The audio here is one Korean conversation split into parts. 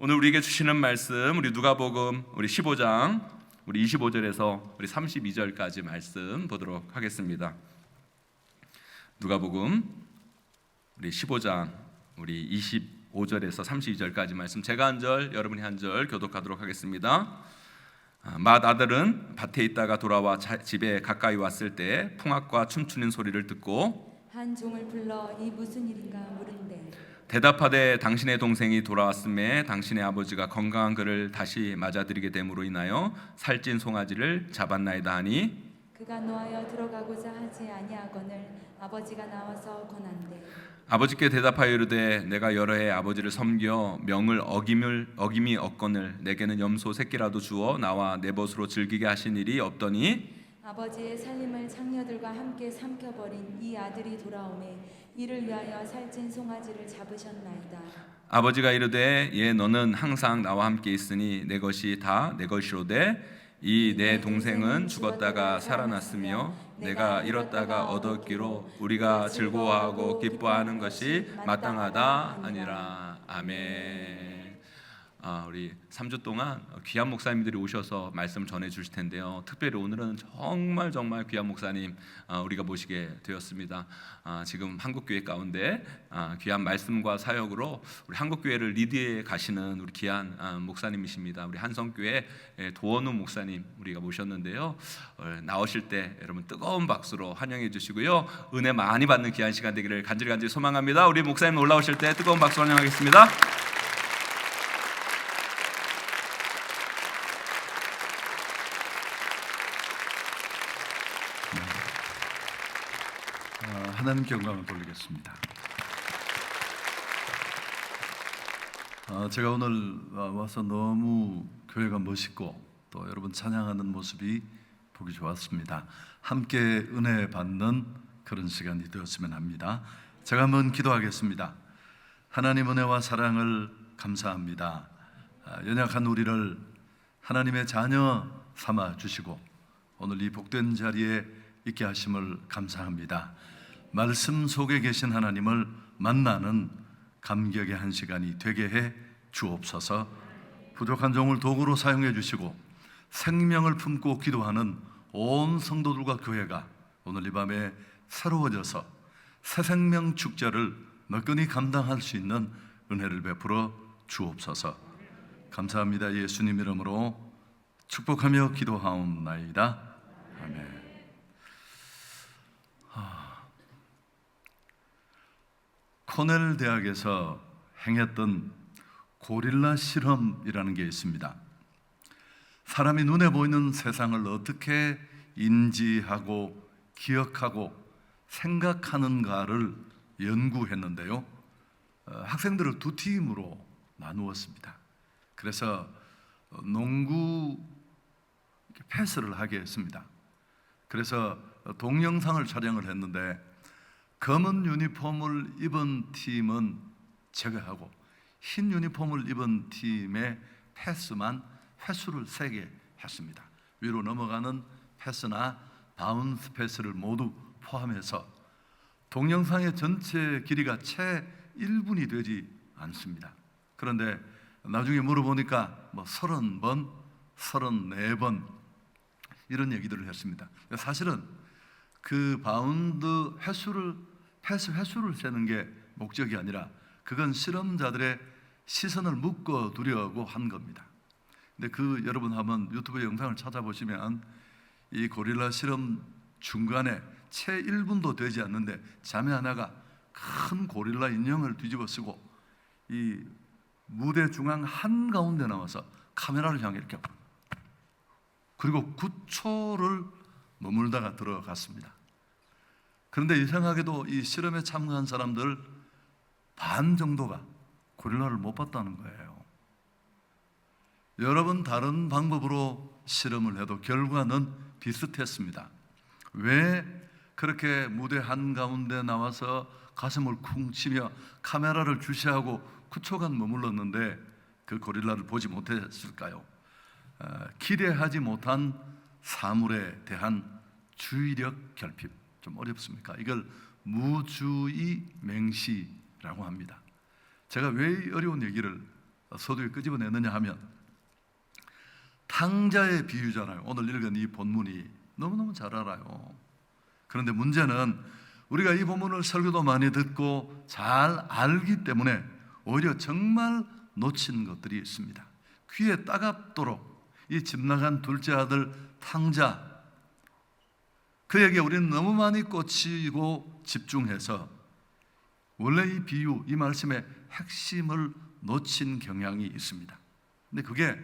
오늘 우리에게 주시는 말씀 우리 누가복음 우리 15장 우리 25절에서 우리 32절까지 말씀 보도록 하겠습니다. 누가복음 우리 15장 우리 25절에서 32절까지 말씀, 제가 한 절 여러분이 한 절 교독하도록 하겠습니다. 맏 아들은 밭에 있다가 돌아와 집에 가까이 왔을 때 풍악과 춤추는 소리를 듣고 한 종을 불러 이 무슨 일인가 물은데 대답하되 당신의 동생이 돌아왔음에 당신의 아버지가 건강한 그를 다시 맞아들이게 됨으로 인하여 살찐 송아지를 잡았나이다 하니, 그가 노하여 들어가고자 하지 아니하거늘 아버지가 나와서 권한대. 아버지께 대답하여 이르되 내가 여러 해 아버지를 섬겨 명을 어김이 없거늘 내게는 염소 새끼라도 주어 나와 내 벗으로 즐기게 하신 일이 없더니, 아버지의 살림을 장녀들과 함께 삼켜버린 이 아들이 돌아오매 이를 위하여 살찐 송아지를 잡으셨나이다. 아버지가 이르되 예 너는 항상 나와 함께 있으니 내 것이 다 내 것이로되 이 내 동생은 죽었다가 살아났으며 내가 잃었다가 얻었기로 우리가 즐거워하고 기뻐하는 것이 마땅하다 하니라. 아멘. 우리 3주 동안 귀한 목사님들이 오셔서 말씀 전해 주실 텐데요, 특별히 오늘은 정말 귀한 목사님 우리가 모시게 되었습니다. 지금 한국교회 가운데 귀한 말씀과 사역으로 우리 한국교회를 리드해 가시는 우리 귀한 목사님이십니다. 우리 한성교회 도원우 목사님 우리가 모셨는데요, 나오실 때 여러분 뜨거운 박수로 환영해 주시고요, 은혜 많이 받는 귀한 시간 되기를 간절히 소망합니다. 우리 목사님 올라오실 때 뜨거운 박수 환영하겠습니다. 하나님께 영광을 돌리겠습니다. 제가 오늘 와서 너무 교회가 멋있고 또 여러분 찬양하는 모습이 보기 좋았습니다. 함께 은혜 받는 그런 시간이 되었으면 합니다. 제가 한번 기도하겠습니다. 하나님 은혜와 사랑을 감사합니다. 연약한 우리를 하나님의 자녀 삼아 주시고 오늘 이 복된 자리에 있게 하심을 감사합니다. 말씀 속에 계신 하나님을 만나는 감격의 한 시간이 되게 해 주옵소서. 부족한 종을 도구로 사용해 주시고 생명을 품고 기도하는 온 성도들과 교회가 오늘 이 밤에 새로워져서 새 생명 축제를 너끈히 감당할 수 있는 은혜를 베풀어 주옵소서. 감사합니다. 예수님 이름으로 축복하며 기도하옵나이다. 아멘. 코넬 대학에서 행했던 고릴라 실험이라는 게 있습니다. 사람이 눈에 보이는 세상을 어떻게 인지하고 기억하고 생각하는가를 연구했는데요, 학생들을 두 팀으로 나누었습니다. 그래서 농구 패스를 하게 했습니다. 그래서 동영상을 촬영을 했는데 검은 유니폼을 입은 팀은 제외하고 흰 유니폼을 입은 팀의 패스만 횟수를 세게 했습니다. 위로 넘어가는 패스나 바운스 패스를 모두 포함해서 동영상의 전체 길이가 채 1분이 되지 않습니다. 그런데 나중에 물어보니까 30번, 34번 이런 얘기들을 했습니다. 사실은 그 바운드 패스 횟수를 세는 게 목적이 아니라 그건 실험자들의 시선을 묶어두려고 한 겁니다. 근데 여러분 한번 유튜브 영상을 찾아보시면 이 고릴라 실험 중간에 채 1분도 되지 않는데 자매 하나가 큰 고릴라 인형을 뒤집어 쓰고 이 무대 중앙 한가운데 나와서 카메라를 향해 이렇게, 그리고 9초를 머물다가 들어갔습니다. 그런데 이상하게도 이 실험에 참가한 사람들 반 정도가 고릴라를 못 봤다는 거예요. 여러분 다른 방법으로 실험을 해도 결과는 비슷했습니다. 왜 그렇게 무대 한가운데 나와서 가슴을 쿵 치며 카메라를 주시하고 9초간 머물렀는데 그 고릴라를 보지 못했을까요? 기대하지 못한 사물에 대한 주의력 결핍. 좀 어렵습니까? 이걸 무주의 맹시라고 합니다. 제가 왜 어려운 얘기를 서두에 끄집어내느냐 하면 탕자의 비유잖아요. 오늘 읽은 이 본문이 너무너무 잘 알아요. 그런데 문제는 우리가 이 본문을 설교도 많이 듣고 잘 알기 때문에 오히려 정말 놓친 것들이 있습니다. 귀에 따갑도록 이 집 나간 둘째 아들 탕자, 그에게 우리는 너무 많이 꽂히고 집중해서 원래 이 비유, 이 말씀의 핵심을 놓친 경향이 있습니다. 근데 그게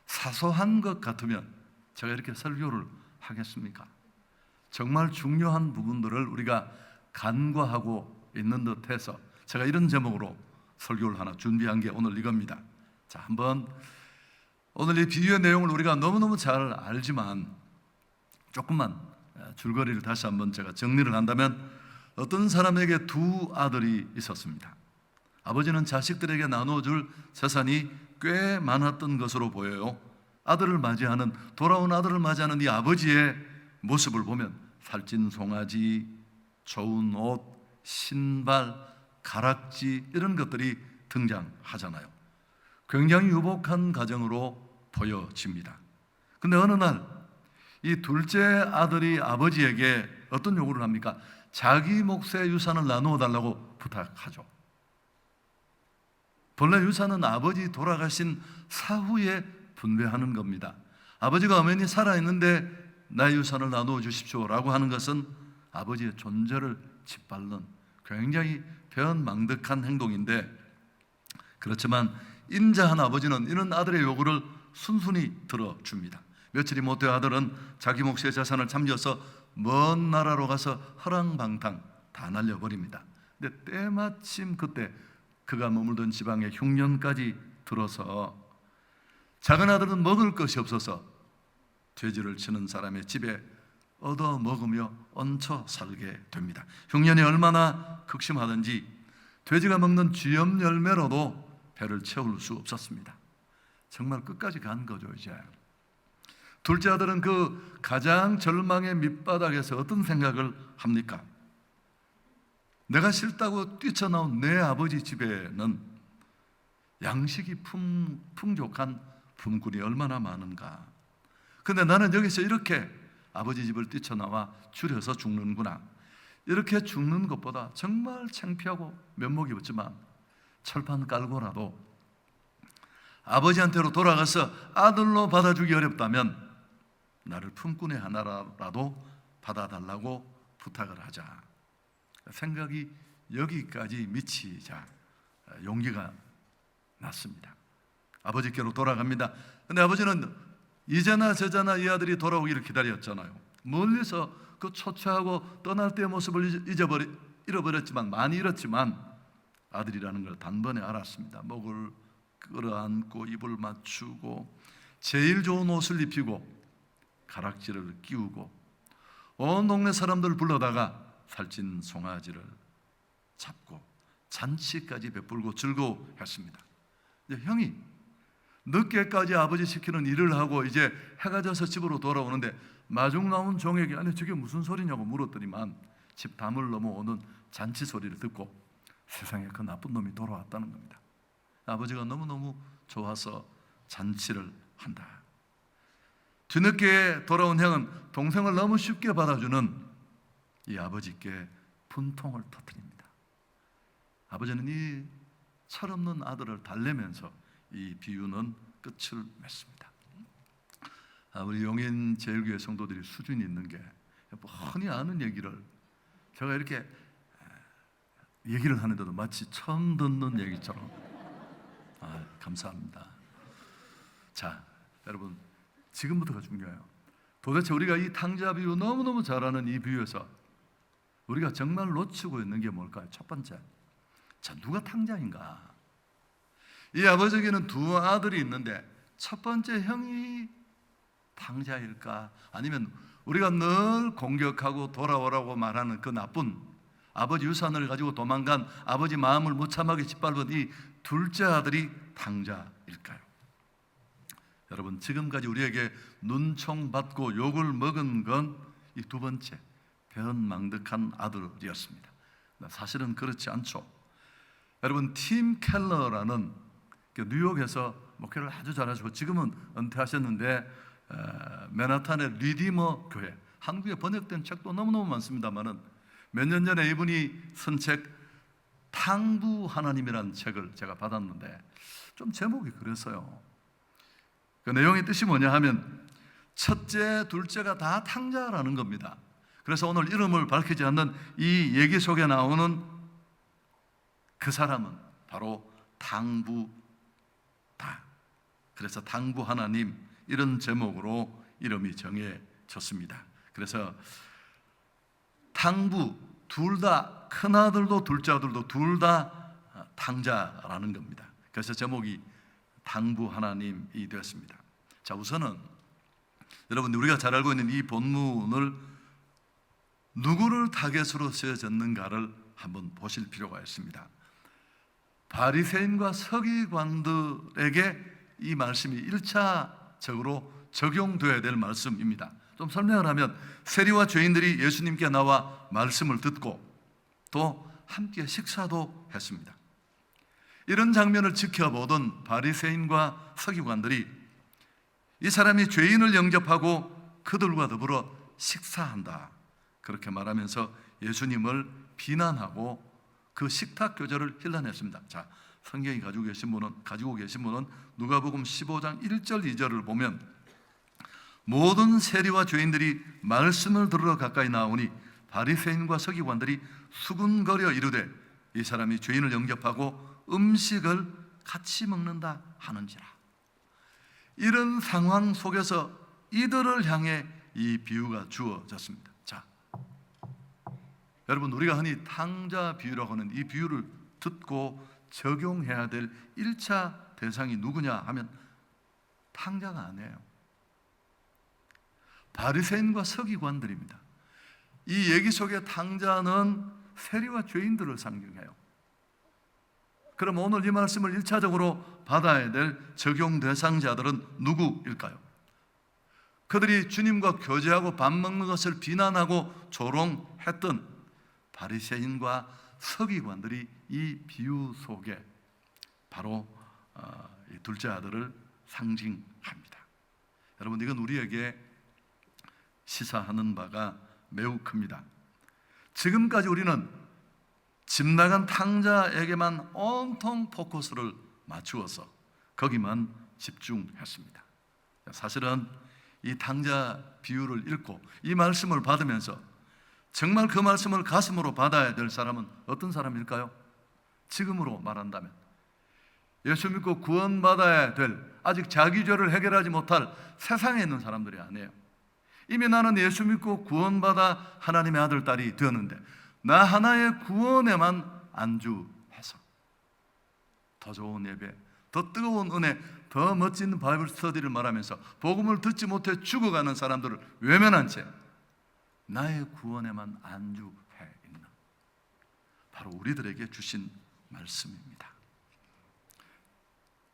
사소한 것 같으면 제가 이렇게 설교를 하겠습니까? 정말 중요한 부분들을 우리가 간과하고 있는 듯해서 제가 이런 제목으로 설교를 하나 준비한 게 오늘 이겁니다. 자, 한번 오늘 이 비유의 내용을 우리가 너무너무 잘 알지만 조금만 줄거리를 다시 한번 제가 정리를 한다면, 어떤 사람에게 두 아들이 있었습니다. 아버지는 자식들에게 나눠줄 재산이 꽤 많았던 것으로 보여요. 돌아온 아들을 맞이하는 이 아버지의 모습을 보면 살찐 송아지, 좋은 옷, 신발, 가락지 이런 것들이 등장하잖아요. 굉장히 유복한 가정으로 보여집니다. 근데 어느 날 이 둘째 아들이 아버지에게 어떤 요구를 합니까? 자기 몫의 유산을 나누어 달라고 부탁하죠. 본래 유산은 아버지 돌아가신 사후에 분배하는 겁니다. 아버지가 엄연히 살아있는데 나의 유산을 나누어 주십시오라고 하는 것은 아버지의 존재를 짓밟는 굉장히 배은망덕한 행동인데, 그렇지만 인자한 아버지는 이런 아들의 요구를 순순히 들어줍니다. 며칠이 못돼 아들은 자기 몫의 재산을 참여해서 먼 나라로 가서 허랑방탕 다 날려버립니다. 근데 때마침 그때 그가 머물던 지방에 흉년까지 들어서 작은 아들은 먹을 것이 없어서 돼지를 치는 사람의 집에 얻어 먹으며 얹혀 살게 됩니다. 흉년이 얼마나 극심하든지 돼지가 먹는 쥐염 열매로도 배를 채울 수 없었습니다. 정말 끝까지 간 거죠. 이제 둘째 아들은 그 가장 절망의 밑바닥에서 어떤 생각을 합니까? 내가 싫다고 뛰쳐나온 내 아버지 집에는 양식이 풍족한 품꾼이 얼마나 많은가. 근데 나는 여기서 이렇게 아버지 집을 뛰쳐나와 줄여서 죽는구나. 이렇게 죽는 것보다 정말 창피하고 면목이 없지만 철판 깔고라도 아버지한테로 돌아가서 아들로 받아주기 어렵다면 나를 품꾼의 하나라도 받아달라고 부탁을 하자. 생각이 여기까지 미치자 용기가 났습니다. 아버지께로 돌아갑니다. 근데 아버지는 이제나 저제나 이 아들이 돌아오기를 기다렸잖아요. 멀리서 그 초췌하고 떠날 때의 모습을 잃어버렸지만, 많이 잃었지만 아들이라는 걸 단번에 알았습니다. 목을 끌어안고 입을 맞추고 제일 좋은 옷을 입히고 가락지를 끼우고 온 동네 사람들 불러다가 살찐 송아지를 잡고 잔치까지 베풀고 즐거워했습니다. 이제 형이 늦게까지 아버지 시키는 일을 하고 이제 해가 져서 집으로 돌아오는데 마중 나온 종에게 아니 저게 무슨 소리냐고 물었더니만 집 담을 넘어오는 잔치 소리를 듣고 세상에 그 나쁜 놈이 돌아왔다는 겁니다. 아버지가 너무너무 좋아서 잔치를 한다. 뒤늦게 돌아온 형은 동생을 너무 쉽게 받아주는 이 아버지께 분통을 터뜨립니다. 아버지는 이 철없는 아들을 달래면서 이 비유는 끝을 맺습니다. 우리 용인 제일교회 성도들이 수준이 있는 게 뻔히 아는 얘기를 제가 이렇게 얘기를 하는데도 마치 처음 듣는 얘기처럼 감사합니다. 자, 여러분 지금부터가 중요해요. 도대체 우리가 이 탕자 비유 너무너무 잘 아는 이 비유에서 우리가 정말 놓치고 있는 게 뭘까요? 첫 번째, 자, 누가 탕자인가? 이 아버지에게는 두 아들이 있는데 첫 번째 형이 탕자일까? 아니면 우리가 늘 공격하고 돌아오라고 말하는 그 나쁜 아버지 유산을 가지고 도망간 아버지 마음을 무참하게 짓밟은 이 둘째 아들이 탕자일까요? 여러분 지금까지 우리에게 눈총받고 욕을 먹은 건 이 두 번째 배은망덕한 아들이었습니다. 사실은 그렇지 않죠. 여러분 팀 켈러라는 뉴욕에서 목회를 아주 잘하시고 지금은 은퇴하셨는데 맨하탄의 리디머 교회, 한국에 번역된 책도 너무너무 많습니다만은 몇 년 전에 이분이 쓴 책 탕부 하나님이라는 책을 제가 받았는데 좀 제목이 그랬어요. 그 내용의 뜻이 뭐냐 하면 첫째, 둘째가 다 탕자라는 겁니다. 그래서 오늘 이름을 밝히지 않는 이 얘기 속에 나오는 그 사람은 바로 당부다. 그래서 당부 하나님, 이런 제목으로 이름이 정해졌습니다. 그래서 당부, 둘 다, 큰아들도 둘째 아들도 둘 다 탕자라는 겁니다. 그래서 제목이 당부 하나님이 되었습니다. 자, 우선은 여러분, 우리가 잘 알고 있는 이 본문을 누구를 타겟으로 쓰여졌는가를 한번 보실 필요가 있습니다. 바리새인과 서기관들에게 이 말씀이 1차적으로 적용되어야 될 말씀입니다. 좀 설명을 하면 세리와 죄인들이 예수님께 나와 말씀을 듣고 또 함께 식사도 했습니다. 이런 장면을 지켜보던 바리새인과 서기관들이 이 사람이 죄인을 영접하고 그들과 더불어 식사한다, 그렇게 말하면서 예수님을 비난하고 그 식탁 교절을 힐난했습니다. 자, 성경이 가지고 계신 분은 누가복음 15장 1절 2절을 보면 모든 세리와 죄인들이 말씀을 들으러 가까이 나오니 바리새인과 서기관들이 수군거려 이르되 이 사람이 죄인을 영접하고 음식을 같이 먹는다 하는지라. 이런 상황 속에서 이들을 향해 이 비유가 주어졌습니다. 자, 여러분, 우리가 흔히 탕자 비유라고 하는 이 비유를 듣고 적용해야 될 1차 대상이 누구냐 하면 탕자가 아니에요. 바리새인과 서기관들입니다. 이 얘기 속의 탕자는 세리와 죄인들을 상징해요. 그럼 오늘 이 말씀을 1차적으로 받아야 될 적용 대상자들은 누구일까요? 그들이 주님과 교제하고 밥 먹는 것을 비난하고 조롱했던 바리새인과 서기관들이 이 비유 속에 바로 이 둘째 아들을 상징합니다. 여러분, 이건 우리에게 시사하는 바가 매우 큽니다. 지금까지 우리는 집 나간 탕자에게만 온통 포커스를 맞추어서 거기만 집중했습니다. 사실은 이 탕자 비유를 읽고 이 말씀을 받으면서 정말 그 말씀을 가슴으로 받아야 될 사람은 어떤 사람일까요? 지금으로 말한다면 예수 믿고 구원받아야 될, 아직 자기 죄를 해결하지 못할 세상에 있는 사람들이 아니에요. 이미 나는 예수 믿고 구원받아 하나님의 아들, 딸이 되었는데 나 하나의 구원에만 안주해서 더 좋은 예배, 더 뜨거운 은혜, 더 멋진 바이블 스터디를 말하면서 복음을 듣지 못해 죽어가는 사람들을 외면한 채 나의 구원에만 안주해 있는, 바로 우리들에게 주신 말씀입니다.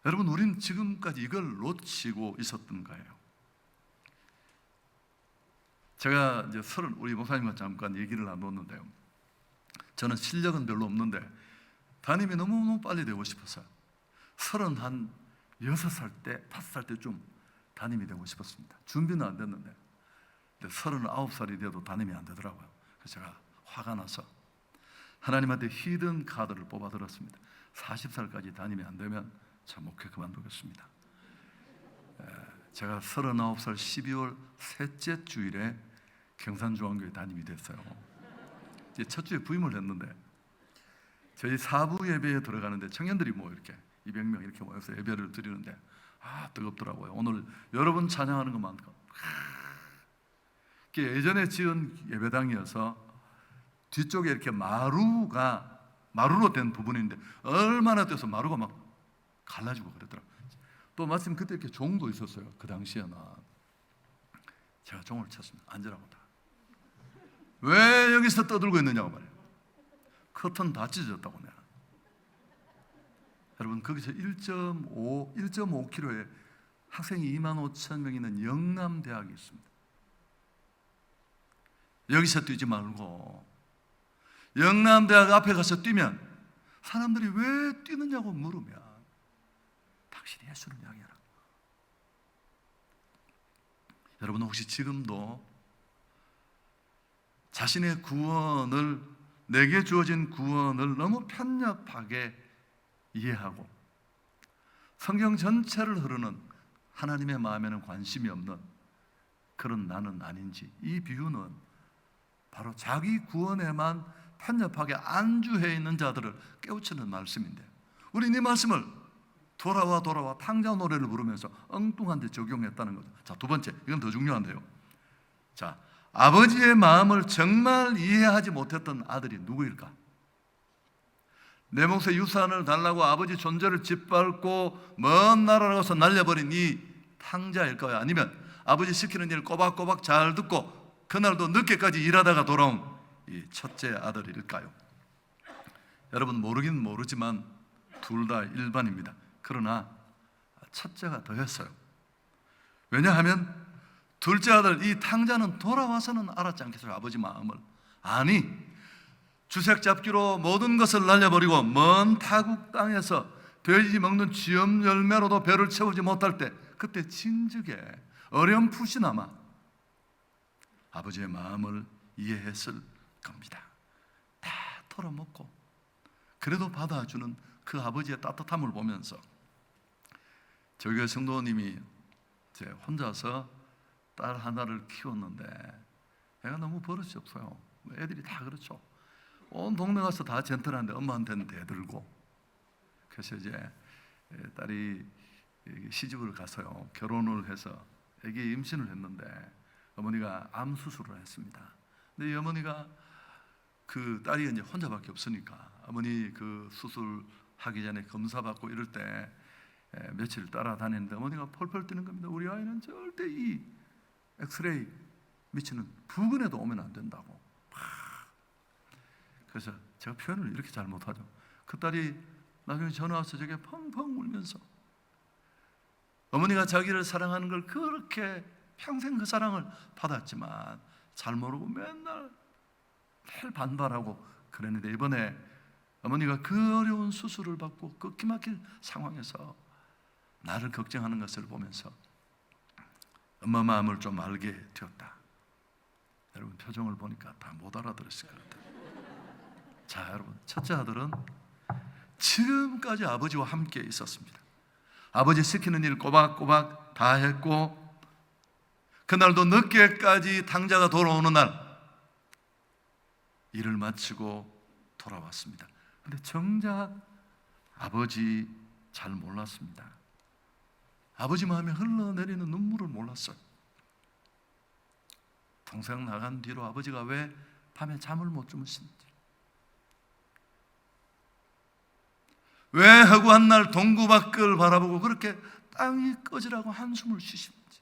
여러분, 우리는 지금까지 이걸 놓치고 있었던 거예요. 제가 이제 우리 목사님과 잠깐 얘기를 나눴는데요, 저는 실력은 별로 없는데 담임이 너무너무 빨리 되고 싶었어요. 36살 때, 5살 때쯤 담임이 되고 싶었습니다. 준비는 안 됐는데 39살이 돼도 담임이 안 되더라고요. 그래서 제가 화가 나서 하나님한테 히든 카드를 뽑아 들었습니다. 40살까지 담임이 안 되면 저 목회 그만두겠습니다. 제가 39살 12월 셋째 주일에 경산중앙교회 담임이 됐어요. 이제 첫 주에 부임을 했는데 저희 사부 예배에 들어가는데 청년들이 뭐 이렇게 200명 이렇게 모여서 예배를 드리는데 뜨겁더라고요. 오늘 여러분 찬양하는 것만큼 예전에 지은 예배당이어서 뒤쪽에 이렇게 마루로 된 부분인데 얼마나 돼서 마루가 막 갈라지고 그러더라고요. 또 마침 그때 이렇게 종도 있었어요. 그 당시에는 제가 종을 쳤습니다. 앉으라고 다. 왜 여기서 떠들고 있느냐고 말이에요. 커튼 다 찢어졌다고 내가. 여러분, 거기서 1.5km에 학생이 25,000명 있는 영남대학이 있습니다. 여기서 뛰지 말고 영남대학 앞에 가서 뛰면 사람들이 왜 뛰느냐고 물으면 확실히 예수를 향해라. 여러분 혹시 지금도 자신의 구원을, 내게 주어진 구원을 너무 편협하게 이해하고 성경 전체를 흐르는 하나님의 마음에는 관심이 없는 그런 나는 아닌지, 이 비유는 바로 자기 구원에만 편협하게 안주해 있는 자들을 깨우치는 말씀인데, 우리는 이 말씀을 돌아와 탕자 노래를 부르면서 엉뚱한 데 적용했다는 거죠. 자, 두 번째, 이건 더 중요한데요. 자, 아버지의 마음을 정말 이해하지 못했던 아들이 누구일까? 내 몫의 유산을 달라고 아버지 존재를 짓밟고 먼 나라로 가서 날려버린 이 탕자일까요? 아니면 아버지 시키는 일 꼬박꼬박 잘 듣고 그날도 늦게까지 일하다가 돌아온 이 첫째 아들일까요? 여러분 모르긴 모르지만 둘 다 일반입니다. 그러나 첫째가 더했어요. 왜냐하면 둘째 아들 이 탕자는 돌아와서는 알았지 않겠어요? 아버지 마음을. 아니, 주색 잡기로 모든 것을 날려버리고 먼 타국 땅에서 돼지 먹는 쥐염 열매로도 배를 채우지 못할 때, 그때 진즉에 어렴풋이나마 아버지의 마음을 이해했을 겁니다. 다 털어먹고 그래도 받아주는 그 아버지의 따뜻함을 보면서 저희 교회 성도님이 혼자서 딸 하나를 키웠는데 애가 너무 버릇이 없어요. 애들이 다 그렇죠. 온 동네 가서 다 젠틀한데 엄마한테는 대들고. 그래서 이제 딸이 시집을 가서요, 결혼을 해서 애기 임신을 했는데 어머니가 암 수술을 했습니다. 근데 이 어머니가 그 딸이 이제 혼자밖에 없으니까 어머니 그 수술하기 전에 검사 받고 이럴 때 며칠 따라다니는데 어머니가 펄펄 뛰는 겁니다. 우리 아이는 절대 이 엑스레이 미치는 부근에도 오면 안 된다고. 그래서 제가 표현을 이렇게 잘 못하죠. 그 딸이 나중에 전화 와서 저게 펑펑 울면서 어머니가 자기를 사랑하는 걸 그렇게 평생 그 사랑을 받았지만 잘 모르고 맨날 매일 반발하고 그랬는데, 이번에 어머니가 그 어려운 수술을 받고 그 기막힐 상황에서 나를 걱정하는 것을 보면서 엄마 마음을 좀 알게 되었다. 여러분 표정을 보니까 다 못 알아들었을 것 같아요. 자, 여러분 첫째 아들은 지금까지 아버지와 함께 있었습니다. 아버지 시키는 일 꼬박꼬박 다 했고 그날도 늦게까지 탕자가 돌아오는 날 일을 마치고 돌아왔습니다. 그런데 정작 아버지 잘 몰랐습니다. 아버지 마음에 흘러내리는 눈물을 몰랐어요. 동생 나간 뒤로 아버지가 왜 밤에 잠을 못 주무시는지, 왜 허구한 날 동구 밖을 바라보고 그렇게 땅이 꺼지라고 한숨을 쉬시는지,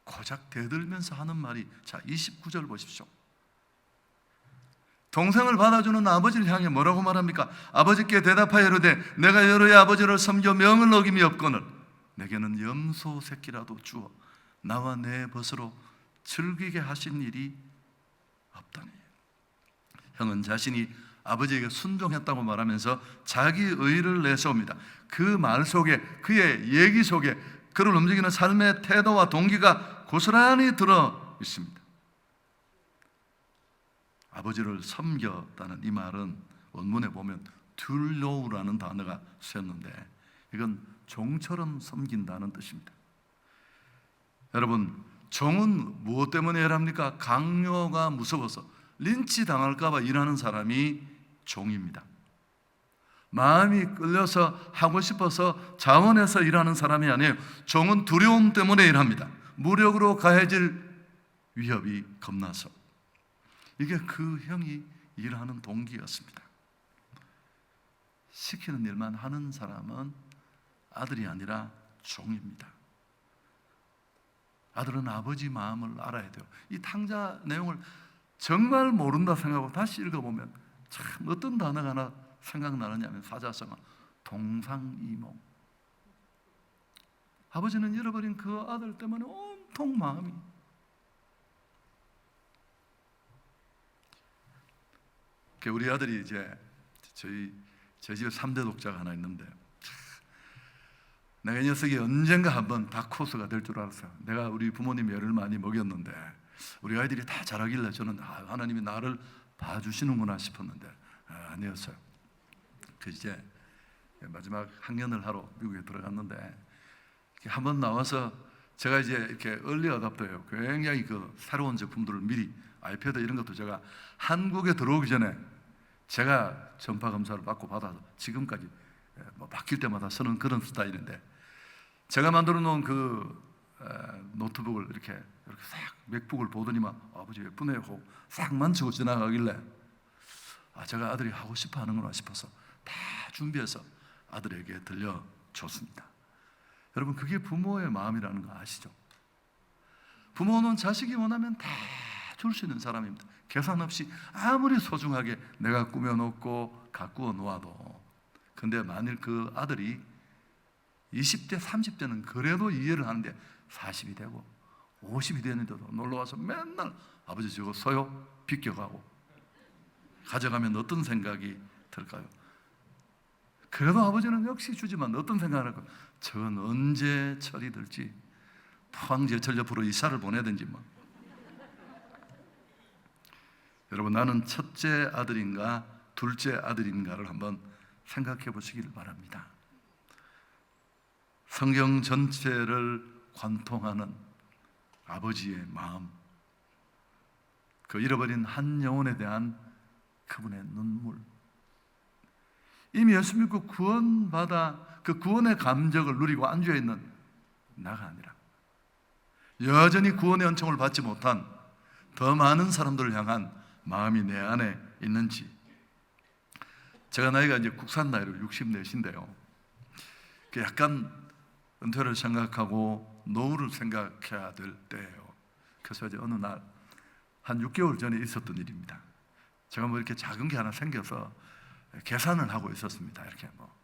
고작 대들면서 하는 말이, 자 29절 보십시오. 동생을 받아주는 아버지를 향해 뭐라고 말합니까? 아버지께 대답하여 이르되 내가 여러의 아버지를 섬겨 명을 어김이 없거늘 내게는 염소 새끼라도 주어 나와 내 벗으로 즐기게 하신 일이 없다니. 형은 자신이 아버지에게 순종했다고 말하면서 자기 의를 내세웁니다. 그 말 속에, 그의 얘기 속에 그를 움직이는 삶의 태도와 동기가 고스란히 들어 있습니다. 아버지를 섬겼다는 이 말은 원문에 보면 둘로우라는 단어가 쓰였는데 이건 종처럼 섬긴다는 뜻입니다. 여러분, 종은 무엇 때문에 일합니까? 강요가 무서워서 린치 당할까 봐 일하는 사람이 종입니다. 마음이 끌려서 하고 싶어서 자원해서 일하는 사람이 아니에요. 종은 두려움 때문에 일합니다. 무력으로 가해질 위협이 겁나서. 이게 그 형이 일하는 동기였습니다. 시키는 일만 하는 사람은 아들이 아니라 종입니다. 아들은 아버지 마음을 알아야 돼요. 이 탕자 내용을 정말 모른다 생각하고 다시 읽어보면 참 어떤 단어가 하나 생각나느냐면 사자성어, 동상이몽. 아버지는 잃어버린 그 아들 때문에 온통 마음이. 우리 아들이 이제 제 집에 3대 독자가 하나 있는데, 내가 이 녀석이 언젠가 한번 다코스가 될 줄 알았어요. 내가 우리 부모님 애를 많이 먹였는데 우리 아이들이 다 자라길래 저는 하나님이 나를 봐주시는구나 싶었는데 아니었어요. 그 이제 마지막 학년을 하러 미국에 들어갔는데 한번 나와서 제가 이제 이렇게 얼리 어답터예요. 굉장히 그 새로운 제품들을 미리, 아이패드 이런 것도 제가 한국에 들어오기 전에 제가 전파 검사를 받고 받아서 지금까지 뭐 바뀔 때마다 쓰는 그런 스타일인데, 제가 만들어 놓은 그 노트북을 이렇게 싹 맥북을 보더니만 아버지 예쁘네요 하고 싹 만지고 지나가길래 제가 아들이 하고 싶어 하는구나 싶어서 다 준비해서 아들에게 들려줬습니다. 여러분, 그게 부모의 마음이라는 거 아시죠? 부모는 자식이 원하면 다 줄 수 있는 사람입니다. 계산 없이 아무리 소중하게 내가 꾸며놓고 가꾸어 놓아도, 근데 만일 그 아들이 20대, 30대는 그래도 이해를 하는데 40이 되고 50이 되는데도 놀러와서 맨날 아버지 저거 써요? 비껴가고 가져가면 어떤 생각이 들까요? 그래도 아버지는 역시 주지만 어떤 생각을 할까요? 저건 언제 처리될지, 포항제철 옆으로 이사를 보내든지 뭐. 여러분, 나는 첫째 아들인가 둘째 아들인가를 한번 생각해 보시기를 바랍니다. 성경 전체를 관통하는 아버지의 마음, 그 잃어버린 한 영혼에 대한 그분의 눈물, 이미 예수 믿고 구원받아 그 구원의 감격을 누리고 앉아있는 나가 아니라 여전히 구원의 은총을 받지 못한 더 많은 사람들을 향한 마음이 내 안에 있는지. 제가 나이가 이제 국산 나이로 64인데요, 약간 은퇴를 생각하고 노후를 생각해야 될 때예요. 그래서 이제 어느 날 한 6개월 전에 있었던 일입니다. 제가 뭐 이렇게 작은 게 하나 생겨서 계산을 하고 있었습니다. 이렇게 뭐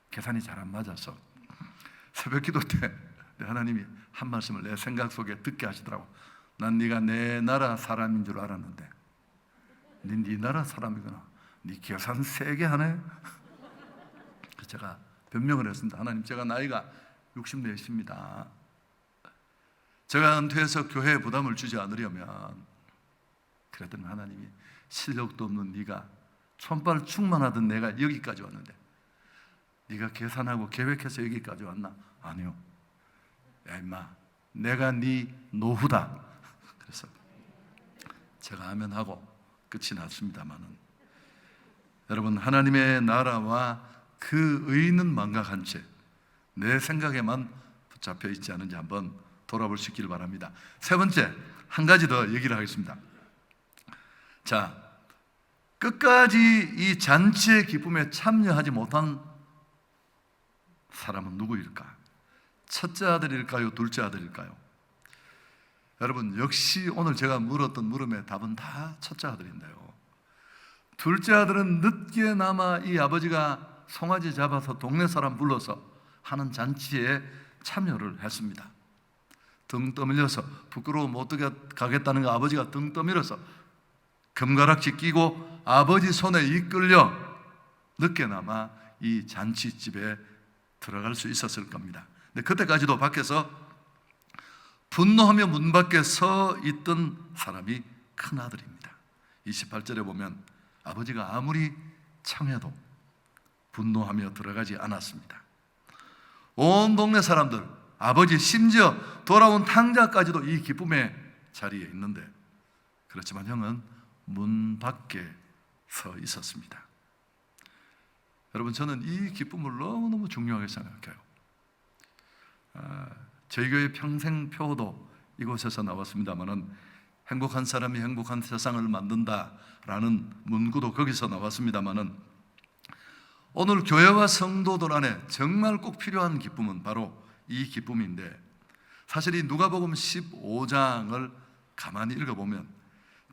계산이 잘 안 맞아서 새벽 기도 때 하나님이 한 말씀을 내 생각 속에 듣게 하시더라고. 난 네가 내 나라 사람인 줄 알았는데 네 나라 사람이구나. 네 계산 세게 하네. 그래서 제가 변명을 했습니다. 하나님, 제가 나이가 64입니다. 제가 은퇴해서 교회에 부담을 주지 않으려면, 그랬더니 하나님이 실력도 없는 네가 손발 충만하던 내가 여기까지 왔는데 네가 계산하고 계획해서 여기까지 왔나? 아니요. 야 임마, 내가 네 노후다. 그래서 제가 하면 하고 끝이 났습니다만은, 여러분, 하나님의 나라와 그 의는 망각한 채 내 생각에만 붙잡혀 있지 않은지 한번 돌아볼 수 있기를 바랍니다. 세 번째, 한 가지 더 얘기를 하겠습니다. 자, 끝까지 이 잔치의 기쁨에 참여하지 못한 사람은 누구일까? 첫째 아들일까요? 둘째 아들일까요? 여러분, 역시 오늘 제가 물었던 물음의 답은 다 첫째 아들인데요, 둘째 아들은 늦게나마 이 아버지가 송아지 잡아서 동네 사람 불러서 하는 잔치에 참여를 했습니다. 등 떠밀려서 부끄러워 못 가겠다는 거 아버지가 등 떠밀어서 금가락지 끼고 아버지 손에 이끌려 늦게나마 이 잔치집에 들어갈 수 있었을 겁니다. 근데 그때까지도 밖에서 분노하며 문 밖에 서 있던 사람이 큰아들입니다. 28절에 보면 아버지가 아무리 청해도 분노하며 들어가지 않았습니다. 온 동네 사람들, 아버지, 심지어 돌아온 탕자까지도 이 기쁨의 자리에 있는데, 그렇지만 형은 문 밖에 서 있었습니다. 여러분, 저는 이 기쁨을 너무너무 중요하게 생각해요. 저희 교회 평생표도 이곳에서 나왔습니다마는 행복한 사람이 행복한 세상을 만든다라는 문구도 거기서 나왔습니다마는, 오늘 교회와 성도들 안에 정말 꼭 필요한 기쁨은 바로 이 기쁨인데, 사실 이 누가복음 15장을 가만히 읽어보면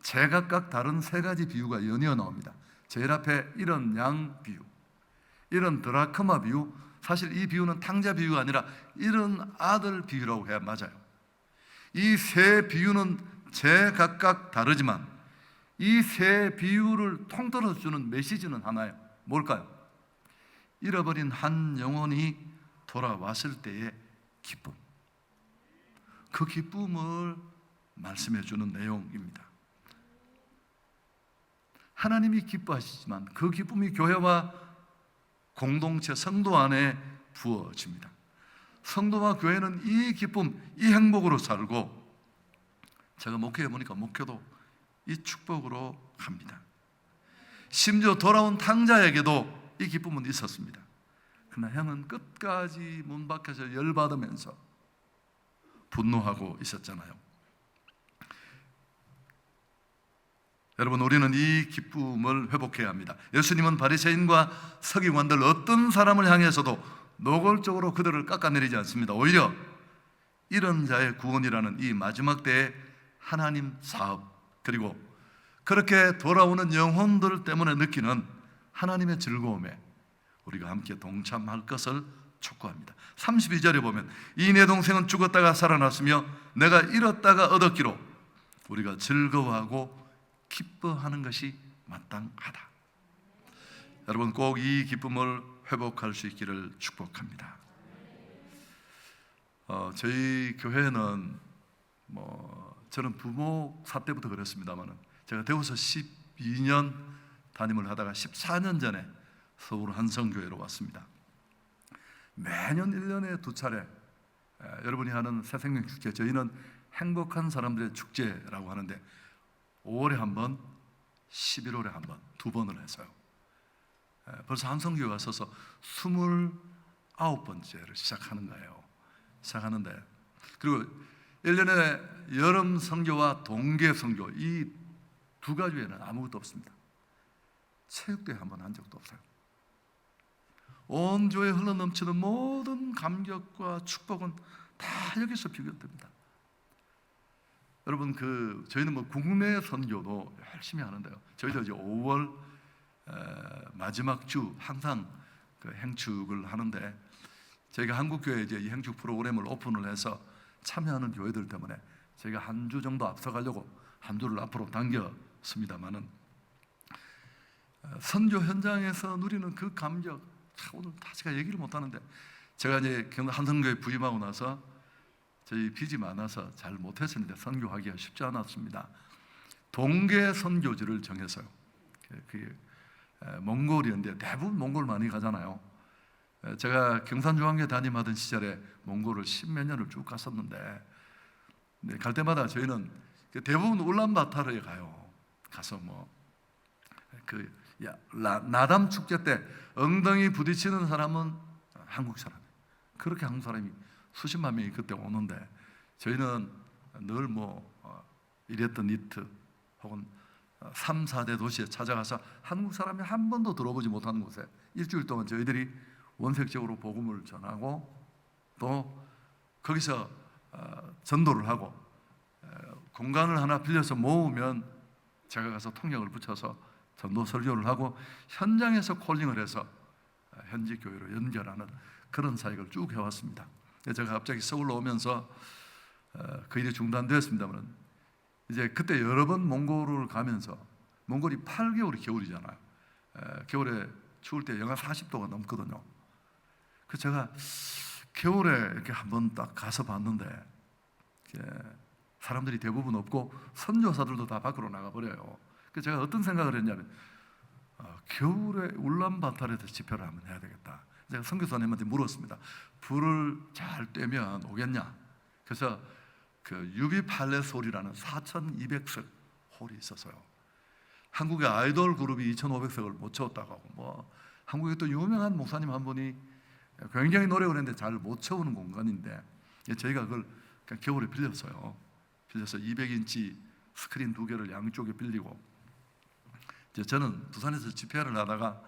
제각각 다른 세 가지 비유가 연이어 나옵니다. 제일 앞에 이런 양 비유, 이런 드라크마 비유, 사실 이 비유는 탕자 비유가 아니라 이런 아들 비유라고 해야 맞아요. 이 세 비유는 제각각 다르지만 이 세 비유를 통틀어 주는 메시지는 하나예요. 뭘까요? 잃어버린 한 영혼이 돌아왔을 때의 기쁨. 그 기쁨을 말씀해 주는 내용입니다. 하나님이 기뻐하시지만 그 기쁨이 교회와 공동체 성도 안에 부어집니다. 성도와 교회는 이 기쁨, 이 행복으로 살고, 제가 목회해 보니까 목회도 이 축복으로 갑니다. 심지어 돌아온 탕자에게도 이 기쁨은 있었습니다. 그러나 형은 끝까지 문 밖에서 열받으면서 분노하고 있었잖아요. 여러분, 우리는 이 기쁨을 회복해야 합니다. 예수님은 바리새인과 서기관들 어떤 사람을 향해서도 노골적으로 그들을 깎아내리지 않습니다. 오히려 이런 자의 구원이라는 이 마지막 때의 하나님 사업, 그리고 그렇게 돌아오는 영혼들 때문에 느끼는 하나님의 즐거움에 우리가 함께 동참할 것을 촉구합니다. 32절에 보면 이 내 동생은 죽었다가 살아났으며 내가 잃었다가 얻었기로 우리가 즐거워하고 기뻐하는 것이 마땅하다. 여러분, 꼭 이 기쁨을 회복할 수 있기를 축복합니다. 저희 교회는 저는 부목사 때부터 그랬습니다만, 제가 대구서 12년 담임을 하다가 14년 전에 서울 한성교회로 왔습니다. 매년 1년에 2차례 여러분이 하는 새생명 축제, 저희는 행복한 사람들의 축제라고 하는데 5월에 한 번, 11월에 한 번, 2번을 했어요. 벌써 한성교회 와서서 29번째를 시작하는 거예요. 시작하는데, 그리고 1년에 여름 선교와 동계 선교, 이 두 가지에는 아무것도 없습니다. 체육대회 한 번 한 적도 없어요. 온 교회에 흘러넘치는 모든 감격과 축복은 다 여기서 비교됩니다. 여러분, 저희는 국내 선교도 열심히 하는데요. 저희도 이제 5월 마지막 주 항상 행축을 하는데, 저희가 한국교회 이제 이 행축 프로그램을 오픈을 해서 참여하는 교회들 때문에 저희가 한 주 정도 앞서가려고 한 주를 앞으로 당겼습니다만은, 선교 현장에서 누리는 그 감격, 오늘 다 제가 얘기를 못 하는데, 제가 이제 한성교회 부임하고 나서 저희 빚이 많아서 잘 못했었는데 선교하기가 쉽지 않았습니다. 동계 선교지를 정해서요. 몽골이었는데 대부분 몽골 많이 가잖아요. 제가 경산중앙교회 담임하던 시절에 몽골을 10몇 년을 쭉 갔었는데, 갈 때마다 저희는 대부분 울란바타르에 가요. 가서 나담 축제 때 엉덩이 부딪히는 사람은 한국 사람, 그렇게 한국 사람이 수십만 명이 그때 오는데, 저희는 늘 이랬던 이트 혹은 3, 4대 도시에 찾아가서 한국 사람이 한 번도 들어보지 못하는 곳에 일주일 동안 저희들이 원색적으로 복음을 전하고, 또 거기서 전도를 하고, 공간을 하나 빌려서 모으면 제가 가서 통역을 붙여서 전도 설교를 하고, 현장에서 콜링을 해서 현지 교회로 연결하는 그런 사역을 쭉 해왔습니다. 제가 갑자기 서울로 오면서 그 일이 중단되었습니다만, 이제 그때 여러 번 몽골을 가면서, 몽골이 8개월이 겨울이잖아요. 겨울에 추울 때 영하 40도가 넘거든요. 그래서 제가 겨울에 이렇게 한번 딱 가서 봤는데, 사람들이 대부분 없고 선교사들도 다 밖으로 나가버려요. 그래서 제가 어떤 생각을 했냐면, 겨울에 울란바타르에서 집회를 한번 해야 되겠다. 제가 선교사님한테 물었습니다. 불을 잘 떼면 오겠냐? 그래서 유비 팔레스 홀이라는 4,200석 홀이 있었어요. 한국의 아이돌 그룹이 2,500석을 못 채웠다고 하고, 한국에 또 유명한 목사님 한 분이 굉장히 노력을 했는데 잘 못 채우는 공간인데, 저희가 그걸 그냥 겨울에 빌렸어요. 빌려서 200인치 스크린 2개를 양쪽에 빌리고, 이제 저는 부산에서 집회를 하다가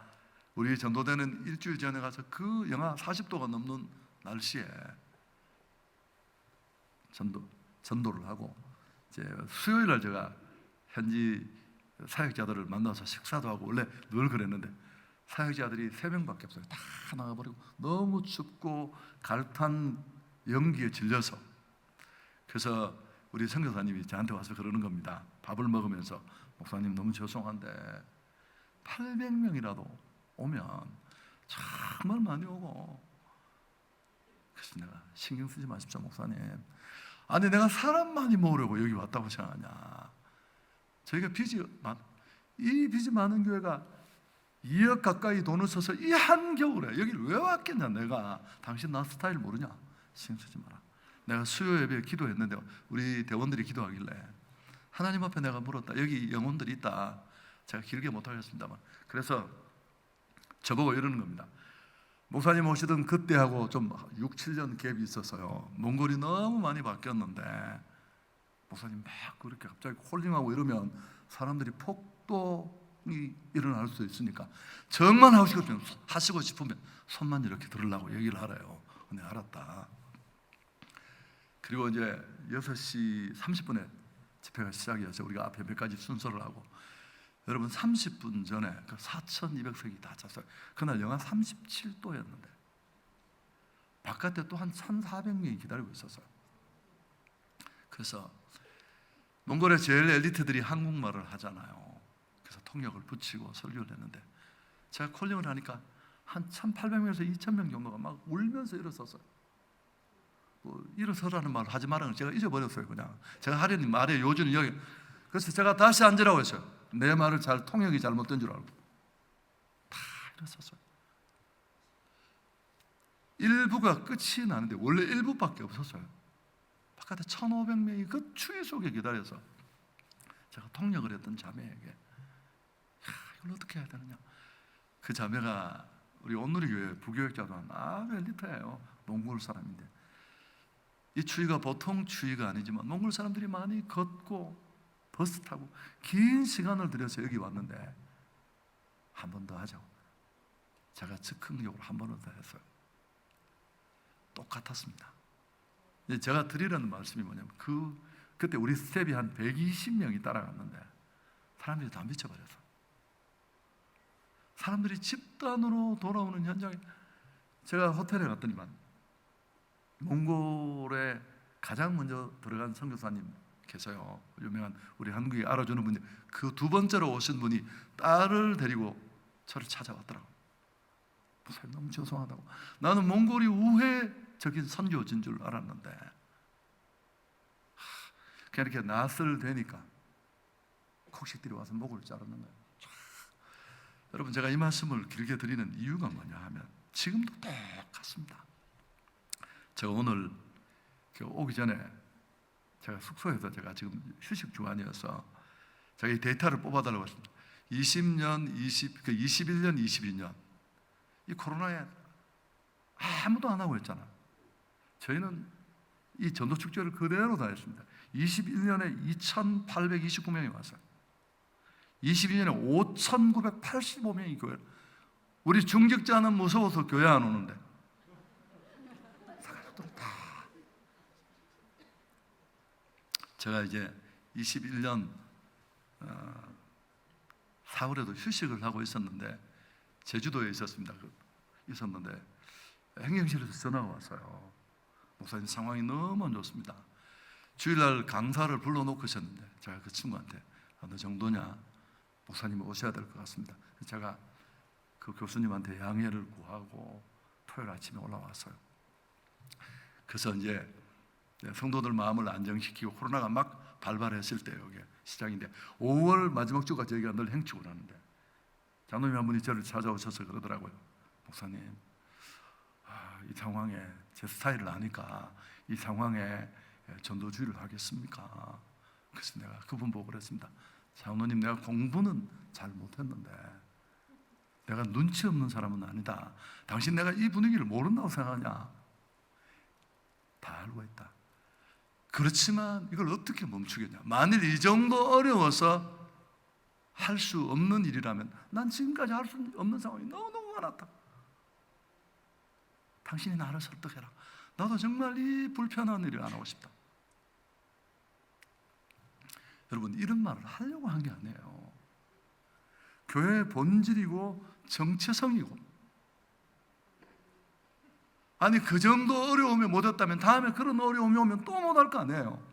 우리 전도대는 일주일 전에 가서 그 영하 40도가 넘는 날씨에 전도를 하고, 이제 수요일 날 제가 현지 사역자들을 만나서 식사도 하고, 원래 늘 그랬는데 사역자들이 3명밖에 없어요. 다 나가버리고 너무 춥고 갈탄 연기에 질려서. 그래서 우리 선교사님이 저한테 와서 그러는 겁니다. 밥을 먹으면서, 목사님 너무 죄송한데 800명이라도 오면 정말 많이 오고, 그래서 내가 신경 쓰지 마십시오 목사님. 아니 내가 사람 많이 모으려고 여기 왔다고 생각하냐. 저희가 이 빚이 많은 교회가 2억 가까이 돈을 써서 이 한겨울에 여기를 왜 왔겠냐. 내가 당신 나 스타일 모르냐. 신경 쓰지 마라. 내가 수요 예배에 기도했는데 우리 대원들이 기도하길래 하나님 앞에 내가 물었다. 여기 영혼들이 있다. 제가 길게 못하겠습니다만, 그래서 저보고 이러는 겁니다. 목사님 오시던 그때하고 좀 6, 7년 갭이 있었어요. 몽골이 너무 많이 바뀌었는데 목사님 막 그렇게 갑자기 홀링하고 이러면 사람들이 폭동이 일어날 수 있으니까 정말 하시고 싶으면 손만 이렇게 들으려고 얘기를 하래요. 근데 알았다. 그리고 이제 6시 30분에 집회가 시작이어서 우리가 앞에 몇 가지 순서를 하고, 여러분 30분 전에 그 4,200석이 다 찼어요. 그날 영하 37도였는데 바깥에 또 한 1,400명이 기다리고 있었어요. 그래서 몽골의 제일 엘리트들이 한국말을 하잖아요. 그래서 통역을 붙이고 설교를 했는데 제가 콜링을 하니까 한 1,800명에서 2,000명 정도가 막 울면서 일어섰어요. 뭐 일어서라는 말 하지 말라는 걸 제가 잊어버렸어요. 그냥 제가 하려는 말의 요지는 여기. 그래서 제가 다시 앉으라고 했어요. 내 말을 잘 통역이 잘못된 줄 알고 다 일어섰어요. 일부가 끝이 나는데 원래 일부밖에 없었어요. 바깥에 1,500명이 그 추위 속에 기다려서 제가 통역을 했던 자매에게 이걸 어떻게 해야 되느냐. 그 자매가 우리 온누리교회 부교육자도 아주 엘리트예요. 몽골 사람인데 이 추위가 보통 추위가 아니지만 몽골 사람들이 많이 걷고 버스 타고 긴 시간을 들여서 여기 왔는데 한 번 더 하자고 제가 즉흥적으로 한 번을 더 했어요. 똑같았습니다. 제가 드리려는 말씀이 뭐냐면 그때 우리 스텝이 한 120명이 따라갔는데 사람들이 다 미쳐버렸어. 사람들이 집단으로 돌아오는 현장에 제가 호텔에 갔더니만 몽골에 가장 먼저 들어간 선교사님 계세요. 유명한 우리 한국에 알아주는 분이 그 두 번째로 오신 분이 딸을 데리고 저를 찾아왔더라고요. 목사님 너무 죄송하다고. 나는 몽골이 우회적인 선교지인 줄 알았는데 그냥 이렇게 낯을 대니까 곡식들이 와서 목을 자르는 거예요. 여러분 제가 이 말씀을 길게 드리는 이유가 뭐냐 하면 지금도 똑같습니다. 제가 오늘 오기 전에 제가 숙소에서 제가 지금 휴식 중간이어서 제가 이 데이터를 뽑아달라고 했습니다. 20년, 21년, 22년 이 코로나에 아무도 안 하고 있잖아. 저희는 이 전도 축제를 그대로 다 했습니다. 21년에 2,829명이 왔어요. 22년에 5,985명이 교회. 우리 중직자는 무서워서 교회 안 오는데 제가 이제 21년 4월에도 휴식을 하고 있었는데 제주도에 있었는데 행정실에서 전화가 왔어요. 목사님 상황이 너무 안 좋습니다. 주일날 강사를 불러놓고 있었는데 제가 그 친구한테 어느 정도냐, 목사님 오셔야 될 것 같습니다. 제가 그 교수님한테 양해를 구하고 토요일 아침에 올라왔어요. 그래서 이제 성도들 마음을 안정시키고 코로나가 막 발발했을 때 이게 시작인데 5월 마지막 주가 저희가 늘 행축을 하는데 장로님 한 분이 저를 찾아오셔서 그러더라고요. 목사님, 이 상황에 제 스타일을 아니까 이 상황에 전도주의를 하겠습니까? 그래서 내가 그분 보고 그랬습니다. 장로님, 내가 공부는 잘 못했는데 내가 눈치 없는 사람은 아니다. 당신 내가 이 분위기를 모른다고 생각하냐? 다 알고 있다. 그렇지만 이걸 어떻게 멈추겠냐? 만일 이 정도 어려워서 할 수 없는 일이라면 난 지금까지 할 수 없는 상황이 너무너무 많았다. 당신이 나를 설득해라. 나도 정말 이 불편한 일을 안 하고 싶다. 여러분, 이런 말을 하려고 한 게 아니에요. 교회의 본질이고 정체성이고, 아니 그 정도 어려움에 못 왔다면 다음에 그런 어려움이 오면 또 못 할 거 아니에요.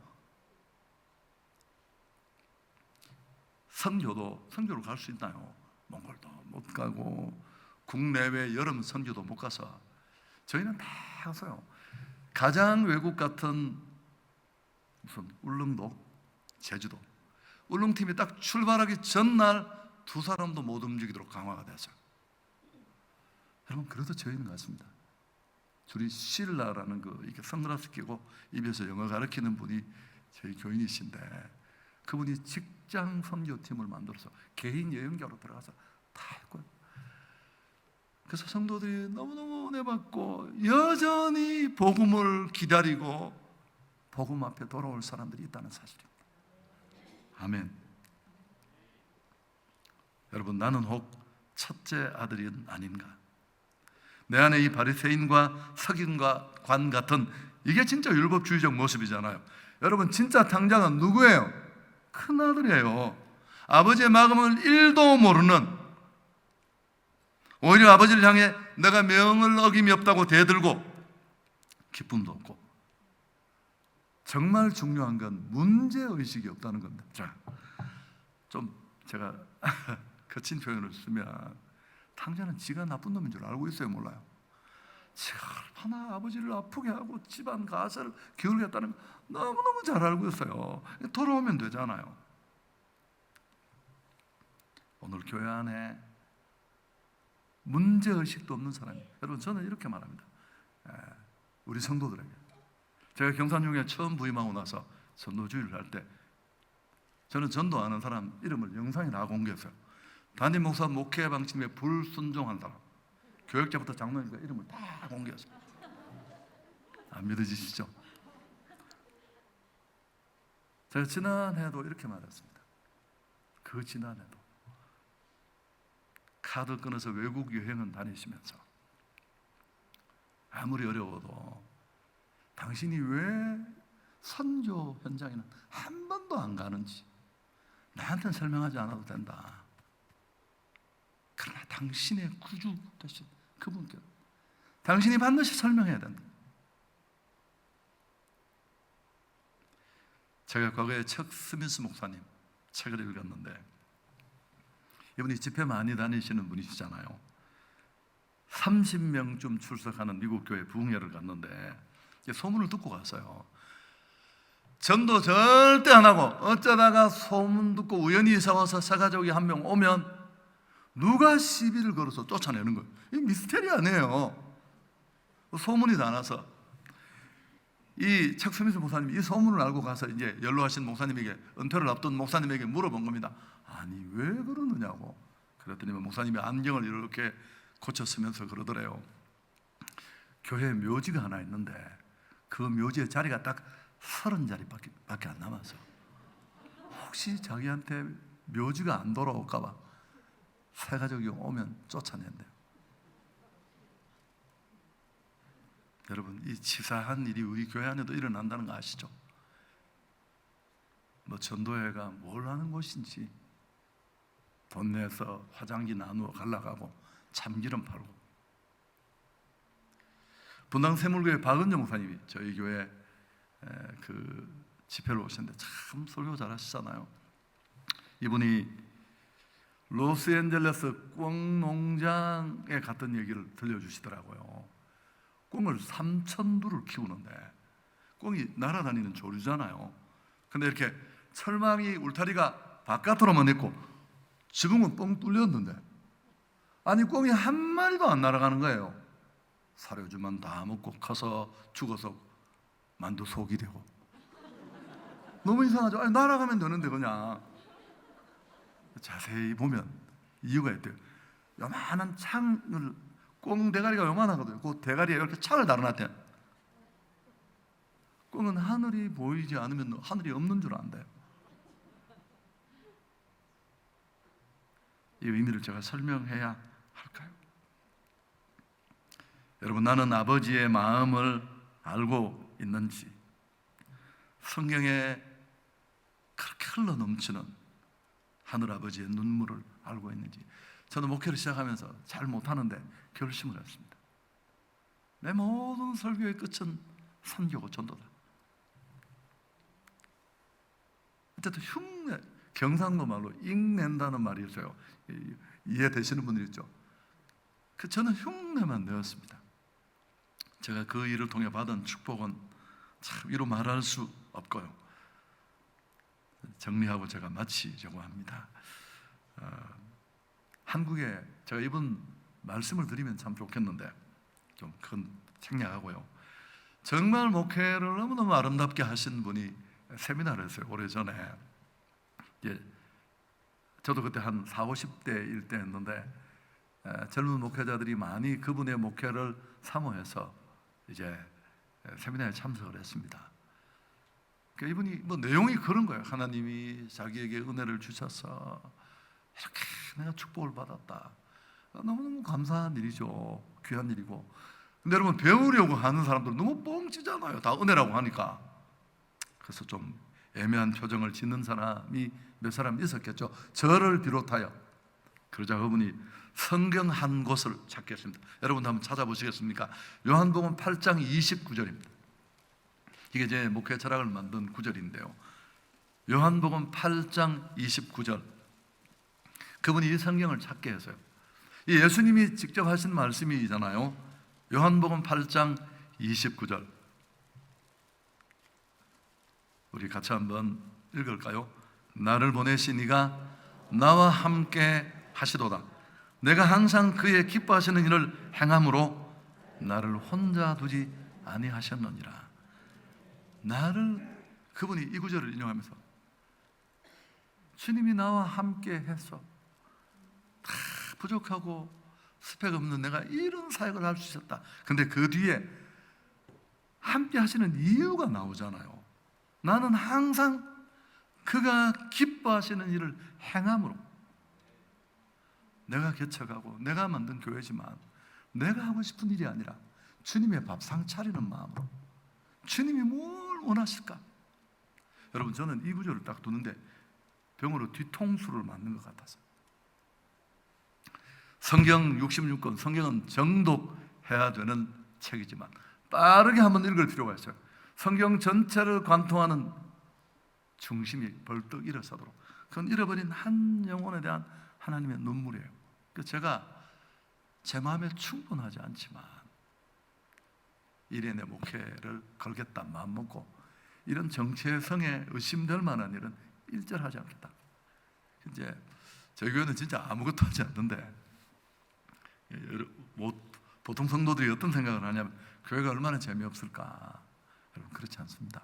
선교로 갈 수 있나요? 몽골도 못 가고 국내외 여름 선교도 못 가서 저희는 다 가서요. 가장 외국 같은 무슨 울릉도, 제주도, 울릉팀이 딱 출발하기 전날 두 사람도 못 움직이도록 강화가 됐어요. 여러분, 그래도 저희는 갔습니다. 둘이 실라라는 이렇게 선글라스 끼고 입에서 영어 가르치는 분이 저희 교인이신데, 그분이 직장 선교팀을 만들어서 개인 여행자로 들어가서 다 했고요. 그래서 성도들이 너무너무 은혜 받고 여전히 복음을 기다리고 복음 앞에 돌아올 사람들이 있다는 사실입니다. 아멘. 여러분, 나는 혹 첫째 아들이 아닌가? 내 안에 이 바리새인과 서기관 같은, 이게 진짜 율법주의적 모습이잖아요. 여러분, 진짜 당장은 누구예요? 큰아들이에요. 아버지의 마음을 1도 모르는, 오히려 아버지를 향해 내가 명을 어김이 없다고 대들고 기쁨도 없고, 정말 중요한 건 문제의식이 없다는 겁니다. 자, 좀 제가 거친 표현을 쓰면, 탕자는 지가 나쁜 놈인 줄 알고 있어요, 몰라요? 지가 얼마나 아버지를 아프게 하고 집안 가설을 기울였다는 거 너무너무 잘 알고 있어요. 돌아오면 되잖아요. 오늘 교회 안에 문제의식도 없는 사람이, 여러분, 저는 이렇게 말합니다. 우리 성도들에게, 제가 경산중에 처음 부임하고 나서 전도주의를 할 때, 저는 전도하는 사람 이름을 영상에 다 공개했어요. 담임 목사 목회 방침에 불순종한 사람, 교역자부터 장로님과 이름을 다 공개했어요. 안 믿어지시죠? 제가 지난해도 이렇게 말했습니다. 그 지난해도 카드 끊어서 외국 여행은 다니시면서 아무리 어려워도 당신이 왜 선교 현장에는 한 번도 안 가는지 나한테는 설명하지 않아도 된다. 그러나 당신의 구주 되신 그분께 당신이 반드시 설명해야 된다. 제가 과거에 척 스미스 목사님 책을 읽었는데, 이분이 집회 많이 다니시는 분이시잖아요. 30명쯤 출석하는 미국 교회 부흥회를 갔는데 소문을 듣고 갔어요. 전도 절대 안 하고 어쩌다가 소문 듣고 우연히 이사 와서 사가족이 한 명 오면 누가 시비를 걸어서 쫓아내는 거예요. 이 미스테리 아니에요. 소문이 다 나서 이 척 스미스 목사님이 이 소문을 알고 가서 이제 연로하신 목사님에게, 은퇴를 앞둔 목사님에게 물어본 겁니다. 아니, 왜 그러느냐고. 그랬더니 목사님이 안경을 이렇게 고쳤으면서 그러더래요. 교회에 묘지가 하나 있는데 그 묘지의 자리가 딱 30자리밖에 안 남아서 혹시 자기한테 묘지가 안 돌아올까 봐 새가족이 오면 쫓아낸대요. 여러분, 이 치사한 일이 우리 교회 안에도 일어난다는 거 아시죠? 뭐 전도회가 뭘 하는 곳인지 돈 내서 화장지 나누어 갈라가고 참기름 팔고. 분당 새물교회 박은정 목사님이 저희 교회 그 집회를 오셨는데 참 설교 잘하시잖아요. 이분이 로스앤젤레스 꿩 농장에 갔던 얘기를 들려주시더라고요. 꿩을 3,000두를 키우는데, 꿩이 날아다니는 조류잖아요. 근데 이렇게 철망이 울타리가 바깥으로만 있고 지붕은 뻥 뚫렸는데, 아니 꿩이 한 마리도 안 날아가는 거예요. 사료주만 다 먹고 커서 죽어서 만두 속이 되고. 너무 이상하죠? 아니 날아가면 되는데 그냥. 자세히 보면 이유가 있대요. 요만한 창을, 꿩 대가리가 요만하거든요. 그 대가리에 이렇게 창을 달아놨대요. 꿩은 하늘이 보이지 않으면 하늘이 없는 줄 안대요. 이 의미를 제가 설명해야 할까요? 여러분, 나는 아버지의 마음을 알고 있는지, 성경에 그렇게 흘러넘치는 하늘아버지의 눈물을 알고 있는지. 저도 목회를 시작하면서 잘 못하는데 결심을 했습니다. 내 모든 설교의 끝은 선교고 전도다. 어쨌든 흉내, 경상도 말로 익낸다는 말이 있어요. 이해되시는 분들 있죠? 저는 흉내만 내었습니다. 제가 그 일을 통해 받은 축복은 참 이루 말할 수 없고요. 정리하고 제가 마치려고 합니다. 한국에 제가 이번 말씀을 드리면 참 좋겠는데 좀 큰 생략하고요. 정말 목회를 너무너무 아름답게 하신 분이 세미나를 했어요. 오래전에. 저도 그때 한 40, 50대일 때 했는데 젊은 목회자들이 많이 그분의 목회를 사모해서 이제 세미나에 참석을 했습니다. 그러니까 이분이 뭐 내용이 그런 거예요. 하나님이 자기에게 은혜를 주셔서 이렇게 내가 축복을 받았다. 너무너무 감사한 일이죠. 귀한 일이고. 근데 여러분, 배우려고 하는 사람들 너무 뻥치잖아요. 다 은혜라고 하니까. 그래서 좀 애매한 표정을 짓는 사람이 몇 사람 있었겠죠. 저를 비롯하여. 그러자 그분이 성경 한 곳을 찾겠습니다. 여러분도 한번 찾아보시겠습니까? 요한복음 8장 29절입니다. 이게 제 목회 철학을 만든 구절인데요. 요한복음 8장 29절. 그분이 이 성경을 찾게 했어요. 이 예수님이 직접 하신 말씀이잖아요. 요한복음 8장 29절. 우리 같이 한번 읽을까요? 나를 보내신 이가 나와 함께 하시도다. 내가 항상 그의 기뻐하시는 일을 행함으로 나를 혼자 두지 아니하셨느니라. 그분이 이 구절을 인용하면서 주님이 나와 함께 해서 다 부족하고 스펙 없는 내가 이런 사역을 할 수 있었다. 근데 그 뒤에 함께 하시는 이유가 나오잖아요. 나는 항상 그가 기뻐하시는 일을 행함으로, 내가 개척하고 내가 만든 교회지만 내가 하고 싶은 일이 아니라 주님의 밥상 차리는 마음으로, 주님이 뭘 원하실까? 여러분, 저는 이 구절을 딱 두는데 병으로 뒤통수를 맞는 것 같아서. 성경 66권, 성경은 정독해야 되는 책이지만 빠르게 한번 읽을 필요가 있어요. 성경 전체를 관통하는 중심이 벌떡 일어서도록. 그건 잃어버린 한 영혼에 대한 하나님의 눈물이에요. 제가 제 마음에 충분하지 않지만 이래 내 목회를 걸겠다 마음 먹고 이런 정체의 성에 의심될 만한 일은 일절하지 않겠다. 이제 저희 교회는 진짜 아무것도 하지 않는데, 보통 성도들이 어떤 생각을 하냐면 교회가 얼마나 재미없을까. 여러분, 그렇지 않습니다.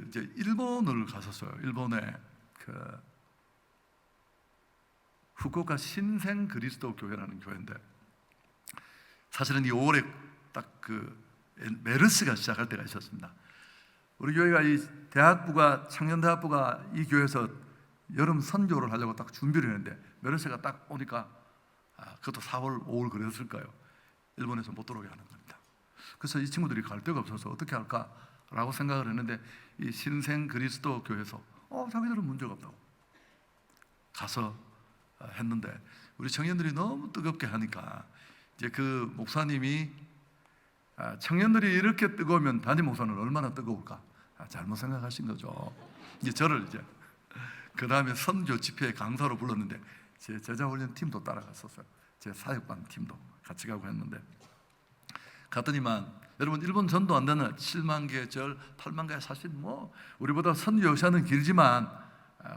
이제 일본을 갔었어요. 일본에 후쿠오카 신생 그리스도 교회라는 교회인데, 사실은 이 5월에 딱 메르스가 시작할 때가 있었습니다. 우리 교회가 이 청년대학부가 이 교회에서 여름 선교를 하려고 딱 준비를 했는데 메르스가 딱 오니까 그것도 4월, 5월 그랬을 거예요. 일본에서 못 들어오게 하는 겁니다. 그래서 이 친구들이 갈 데가 없어서 어떻게 할까라고 생각을 했는데 이 신생 그리스도 교회에서 자기들은 문제가 없다고 가서 했는데, 우리 청년들이 너무 뜨겁게 하니까 이제 그 목사님이 청년들이 이렇게 뜨거우면 담임 목사는 얼마나 뜨거울까? 잘못 생각하신 거죠. 이제 저를 그 다음에 선교 집회 강사로 불렀는데 제 제자 훈련 팀도 따라갔었어요. 제 사역반 팀도 같이 가고 했는데, 갔더니만 여러분, 일본 전도 안 되는 7만 개의 절, 8만 개의 사실 우리보다 선교 역사는 길지만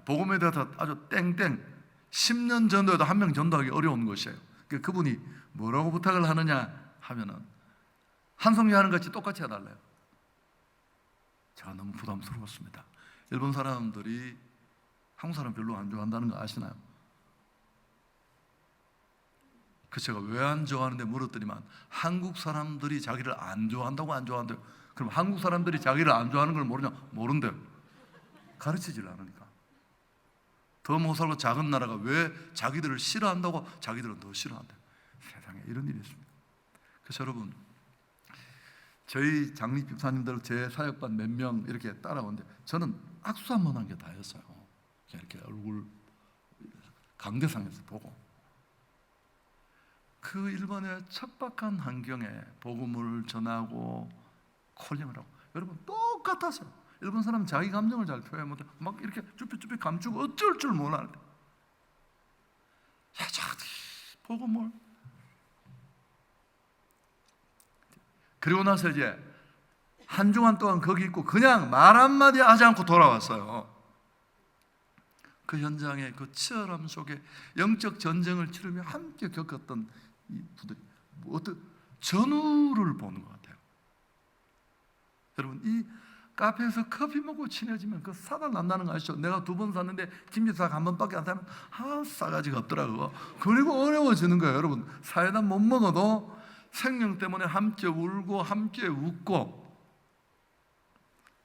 복음에 대해서 아주 땡땡 10년 전도에도 한 명 전도하기 어려운 것이에요. 그분이 뭐라고 부탁을 하느냐 하면은 한성리 하는 것 같이 똑같이 해달래요. 제가 너무 부담스러웠습니다. 일본 사람들이 한국 사람 별로 안 좋아한다는 거 아시나요? 제가 왜 안 좋아하는데 물었더니만 한국 사람들이 자기를 안 좋아한다고 안 좋아한대요. 그럼 한국 사람들이 자기를 안 좋아하는 걸 모르냐? 모른대요. 가르치질 않으니까. 더 못 살고 작은 나라가 왜 자기들을 싫어한다고 자기들은 더 싫어한대요. 세상에 이런 일이 있습니다. 그래서 여러분, 저희 장립 집사님들 제 사역반 몇 명 이렇게 따라오는데 저는 악수 한 번 한 게 다였어요. 이렇게 얼굴 강대상에서 보고 그 일본의 척박한 환경에 복음을 전하고 콜링을 하고, 여러분 똑같았어요. 일본 사람 자기 감정을 잘 표현 못해 막 이렇게 쭈뼛쭈뼛 감추고 어쩔 줄 몰라는데, 복음을. 그리고 나서 이제 한 주간 동안 거기 있고 그냥 말 한마디 하지 않고 돌아왔어요. 그 현장의 그 치열함 속에 영적 전쟁을 치르며 함께 겪었던 이 부들이 어떤 전우를 보는 것 같아요. 여러분, 이 카페에서 커피 먹고 친해지면 그 사달 난다는 거 아시죠? 내가 2번 샀는데 김지사가 1번밖에 안 사면 싸가지가 없더라고. 그리고 어려워지는 거예요. 여러분, 사이다 못 먹어도 생명 때문에 함께 울고 함께 웃고.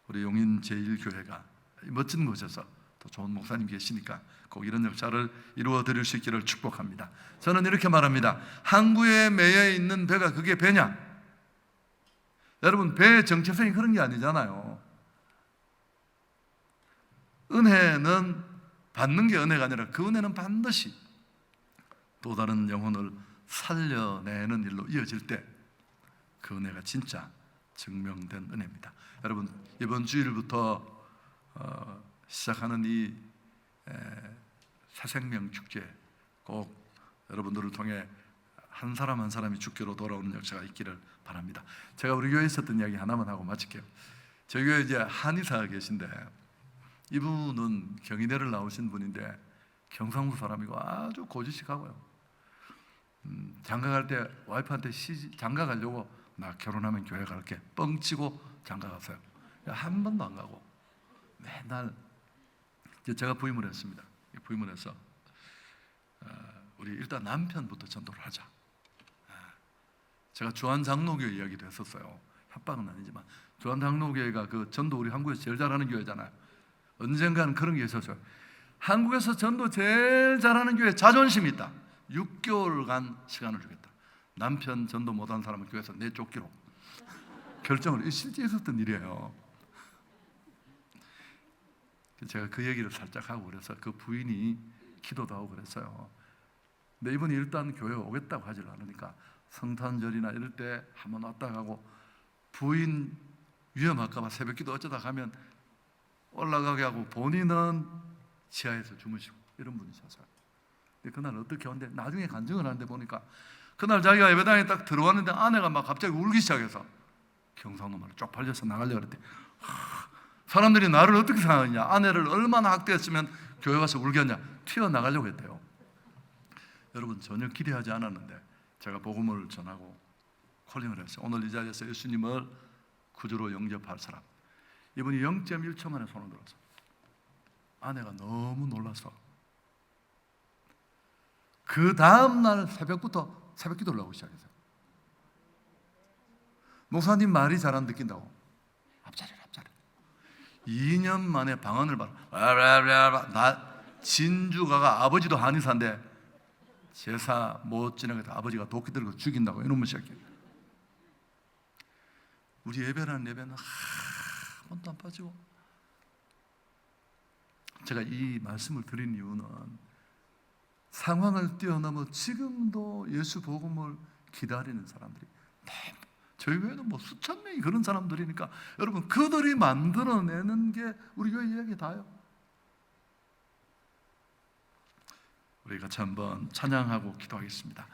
우리 용인 제1교회가 멋진 곳에서 또 좋은 목사님 계시니까 꼭 이런 역사를 이루어 드릴 수 있기를 축복합니다. 저는 이렇게 말합니다. 항구에 매여 있는 배가 그게 배냐? 여러분, 배의 정체성이 그런 게 아니잖아요. 은혜는 받는 게 은혜가 아니라 그 은혜는 반드시 또 다른 영혼을 살려내는 일로 이어질 때 그 은혜가 진짜 증명된 은혜입니다. 여러분, 이번 주일부터 시작하는 이 새생명 축제, 꼭 여러분들을 통해 한 사람 한 사람이 주께로 돌아오는 역사가 있기를 바랍니다. 제가 우리 교회에 있었던 이야기 하나만 하고 마칠게요. 저희 교회에 이제 한의사가 계신데, 이분은 경희대를 나오신 분인데 경상도 사람이고 아주 고지식하고요. 장가 갈 때 와이프한테 장가 가려고 나 결혼하면 교회 갈게 뻥치고 장가 갔어요. 한 번도 안 가고 맨날 제가 부임을 했습니다. 부임을 해서 우리 일단 남편부터 전도를 하자. 제가 주한장로교회 이야기도 했었어요. 협박은 아니지만 주한장로교회가 그 전도 우리 한국에서 제일 잘하는 교회잖아요. 언젠가는 그런 게 있었어요. 한국에서 전도 제일 잘하는 교회 자존심이 있다. 6개월간 시간을 주겠다. 남편 전도 못한 사람은 교회에서 내쫓기로 결정을. 실제 있었던 일이에요. 제가 그 얘기를 살짝 하고 그래서 그 부인이 기도도 하고 그랬어요. 근데 이분이 일단 교회에 오겠다고 하질 않으니까 성탄절이나 이럴 때 한번 왔다 가고, 부인 위험할까 봐 새벽기도 어쩌다 가면 올라가게 하고 본인은 지하에서 주무시고 이런 분이셨어요. 근데 그날 어떻게 왔는데 나중에 간증을 하는데 보니까 그날 자기가 예배당에 딱 들어왔는데 아내가 막 갑자기 울기 시작해서 경상도 말로 쪽팔려서 나가려고 그랬대. 사람들이 나를 어떻게 생각하냐, 아내를 얼마나 학대했으면 교회 가서 울겠냐, 튀어나가려고 했대요. 여러분, 전혀 기대하지 않았는데 제가 복음을 전하고 콜링을 했어요. 오늘 이 자리에서 예수님을 구주로 영접할 사람, 이분이 0.1초 만에 손을 들어서 아내가 너무 놀라서 그 다음날 새벽부터 새벽 기도를 하고 시작했어요. 목사님 말이 잘 안 듣긴다고 앞자리를 2년 만에 방언을 받아. 나 진주가가 아버지도 한의사인데 제사 못 지나가도 아버지가 도끼 들고 죽인다고 이놈의 새끼. 우리 예배라는 예배는 한 번도 안 빠지고. 제가 이 말씀을 드린 이유는 상황을 뛰어넘어 지금도 예수 복음을 기다리는 사람들이 너무, 저희 교회는 뭐 수천 명이 그런 사람들이니까 여러분, 그들이 만들어내는 게 우리 교회 이야기 다요. 우리 같이 한번 찬양하고 기도하겠습니다.